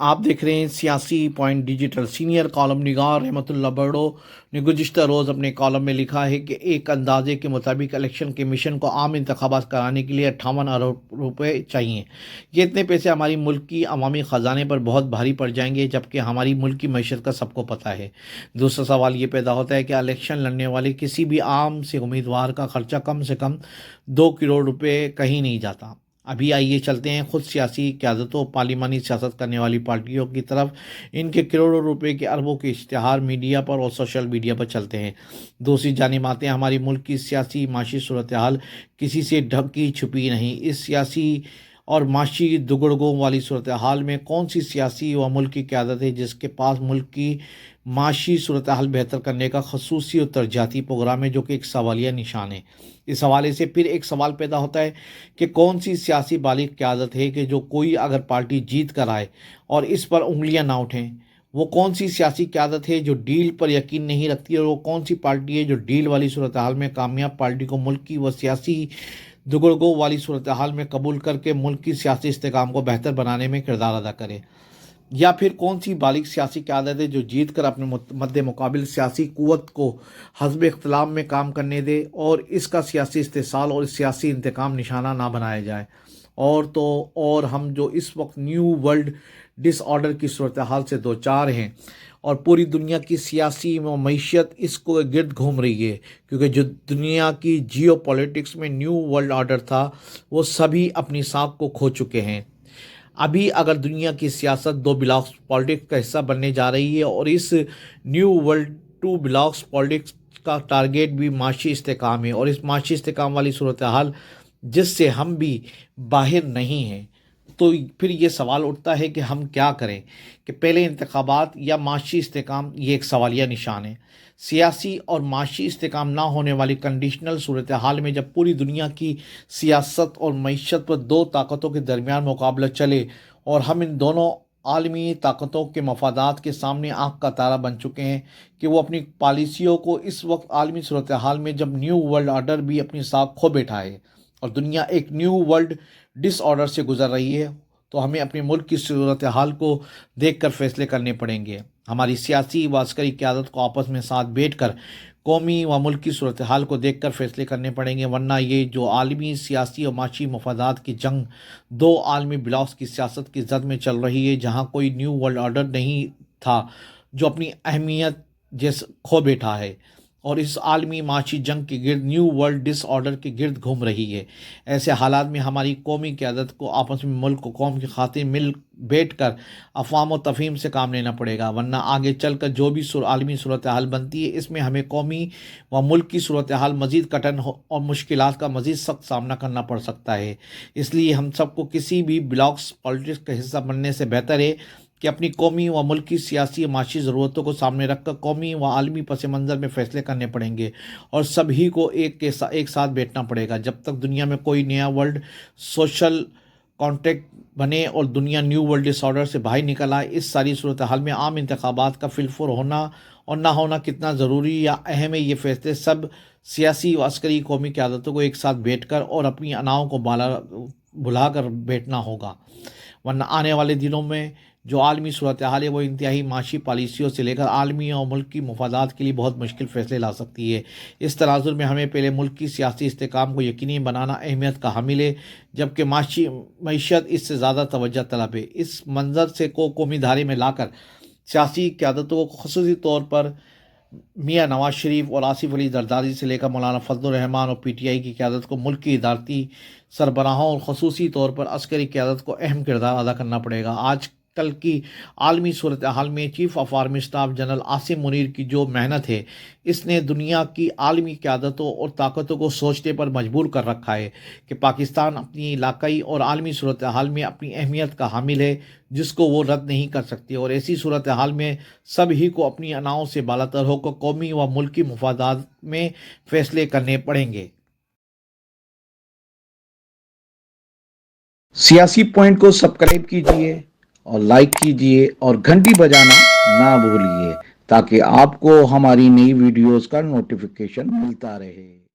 आप देख रहे हैं सियासी पॉइंट डिजिटल। सीनियर कॉलम निगार रहमतुल्लाह बड़ो ने गुज़िश्ता रोज़ अपने कॉलम में लिखा है कि एक अंदाजे के मुताबिक इलेक्शन कमीशन को आम इंतखाबात कराने के लिए 58 अरब रुपए चाहिए। ये इतने पैसे हमारी मुल्क की अवामी ख़जाने पर बहुत भारी पड़ जाएंगे, जबकि हमारी मुल्क की मैशत का सबको पता है। दूसरा सवाल ये पैदा होता है कि इलेक्शन लड़ने वाले किसी भी आम से उम्मीदवार का खर्चा कम से कम 2 करोड़ रुपये कहीं नहीं जाता। अभी आइए चलते हैं खुद सियासी क़यादतों, पार्लिमानी सियासत करने वाली पार्टियों की तरफ। इनके करोड़ों रुपए के अरबों के इश्तिहार मीडिया पर और सोशल मीडिया पर चलते हैं। दूसरी जानिब आते हैं हमारी मुल्क की सियासी माशी सूरत हाल किसी से ढकी छुपी नहीं। इस सियासी और माशी दुगड़गों वाली सूरत हाल में कौन सी सियासी व मुल्क की क़यादत है जिसके पास मुल्क की माशी सूरत हाल बेहतर करने का खसूसी और तरजाती प्रोग्राम है, जो कि एक सवालिया निशान है। इस हवाले से फिर एक सवाल पैदा होता है कि कौन सी सियासी बालिग क़यादत है कि जो कोई अगर पार्टी जीत कर आए और इस पर उंगलियां ना उठें। वो कौन सी सियासी क़यादत है जो डील पर यकीन नहीं रखती, और वो कौन सी पार्टी है जो डील वाली सूरत हाल में कामयाब पार्टी को मुल्क की व सियासी दुगड़गों वाली सूरत हाल में कबूल करके मुल्क की सियासी इस्तेकाम को बेहतर बनाने में किरदार अदा करे। या फिर कौन सी बालिग सियासी क़यादत है जो जीत कर अपने मद्दे मुकाबिल सियासी क़ुव्वत को हस्ब इख्तिलाफ में काम करने दे और इसका सियासी इस्तेसाल और सियासी इंतकाम निशाना ना बनाया जाए। और हम जो इस वक्त न्यू वर्ल्ड डिसऑर्डर की सूरत हाल से दो चार हैं और पूरी दुनिया की सियासी व मईशत इसको गिर्द घूम रही है, क्योंकि जो दुनिया की जियो पॉलिटिक्स में न्यू वर्ल्ड ऑर्डर था वो सभी अपनी साख को खो चुके हैं। अभी अगर दुनिया की सियासत 2 ब्लॉक्स पॉलिटिक्स का हिस्सा बनने जा रही है और इस न्यू वर्ल्ड 2 ब्लॉक्स पॉलिटिक्स का टारगेट भी माशी इस्तेकाम है, और इस माशी इस्तेकाम वाली सूरत हाल जिससे हम भी बाहर नहीं हैं, तो फिर ये सवाल उठता है कि हम क्या करें कि पहले इंतखाबात या माशी इस्तेकाम। ये एक सवालिया निशान है। सियासी और माशी इस्तेकाम ना होने वाली कंडीशनल सूरत हाल में जब पूरी दुनिया की सियासत और मईशत पर 2 ताकतों के दरमियान मुकाबला चले और हम इन दोनों आलमी ताकतों के मफादात के सामने आँख का तारा बन चुके हैं कि वो अपनी पॉलिसियों को इस वक्त आलमी सूरत हाल में जब न्यू वर्ल्ड ऑर्डर भी अपनी साख खो बैठा है और दुनिया एक न्यू वर्ल्ड डिसऑर्डर से गुजर रही है, तो हमें अपने मुल्क की सूरत हाल को देख कर फैसले करने पड़ेंगे। हमारी सियासी व अस्करी क़यादत को आपस में साथ बैठ कर कौमी व मुल्क की सूरत हाल को देख कर फैसले करने पड़ेंगे, वरना ये जो आलमी सियासी और माशी मफादात की जंग 2 आलमी ब्लॉक्स की सियासत की जद में चल रही है, जहाँ कोई न्यू वर्ल्ड ऑर्डर नहीं था जो अपनी अहमियत जैसे खो बैठा है और इस आलमी माशी जंग के गिर्द न्यू वर्ल्ड डिसऑर्डर के गिर्द घूम रही है। ऐसे हालात में हमारी कौमी क़यादत को आपस में मुल्क को कौम की खातिर मिल बैठ कर अफ़वाम व तफ़हीम से काम लेना पड़ेगा, वरना आगे चल कर जो भी आलमी सूरत हाल बनती है इसमें हमें कौमी व मुल्क की सूरत हाल मज़ीद कठिन और मुश्किलात का मज़ीद सख्त सामना करना पड़ सकता है। इसलिए हम सबको किसी भी ब्लॉक्स पॉलिटिक्स का हिस्सा बनने से बेहतर है कि अपनी कौमी व मुल्क की सियासी और माशी ज़रूरतों को सामने रखकर कौमी व आलमी पस मंज़र में फ़ैसले करने पड़ेंगे और सभी को एक साथ बैठना पड़ेगा। जब तक दुनिया में कोई नया वर्ल्ड सोशल कॉन्ट्रैक्ट बने और दुनिया न्यू वर्ल्ड डिसऑर्डर से बाहर निकल आए, इस सारी सूरत हाल में आम इंतखाबात का फिलफुर होना और ना होना कितना ज़रूरी या अहम है, ये फ़ैसले सब सियासी व अस्करी कौमी क़यादतों को एक साथ बैठ कर और अपनी अनाओं को भुला कर बैठना होगा, वरना आने वाले दिनों में जो आलमी सूरत हाल है वो इंतहाई माशी पॉलिसियों से लेकर आलमी और मुल्क की मफादात के लिए बहुत मुश्किल फ़ैसले ला सकती है। इस तनाजुर में हमें पहले मुल्क की सियासी इस्तेकाम को यकीनी बनाना अहमियत का हामिल है, जबकि माशी मईशत इससे ज़्यादा तवज्जो तलब है। इस मंजर से को कौमी धारे में लाकर सियासी क़यादतों को ख़ुसूसी तौर पर मियाँ नवाज शरीफ और आसिफ अली जरदारी से लेकर मौलाना फजल रहमान और PTI की क़यादत को मुल्क की इदारती सरबराहों और ख़ुसूसी तौर पर अस्करी क़यादत को अहम किरदार अदा करना पड़ेगा। आज कल की आलमी सूरत हाल में chief of army staff general Asim Munir की जो मेहनत है, इसने दुनिया की आलमी क़यादतों और ताकतों को सोचने पर मजबूर कर रखा है कि पाकिस्तान अपनी इलाकाई और आलमी सूरत हाल में अपनी अहमियत का हामिल है, जिसको वो रद्द नहीं कर सकती। और ऐसी सूरत हाल में सभी को अपनी अनाओं से बालातर होकर कौमी व मुल्की मफादात में फ़ैसले करने पड़ेंगे। सियासी पॉइंट को सब्सक्राइब कीजिए और लाइक कीजिए और घंटी बजाना ना भूलिए, ताकि आपको हमारी नई वीडियोस का नोटिफिकेशन मिलता रहे।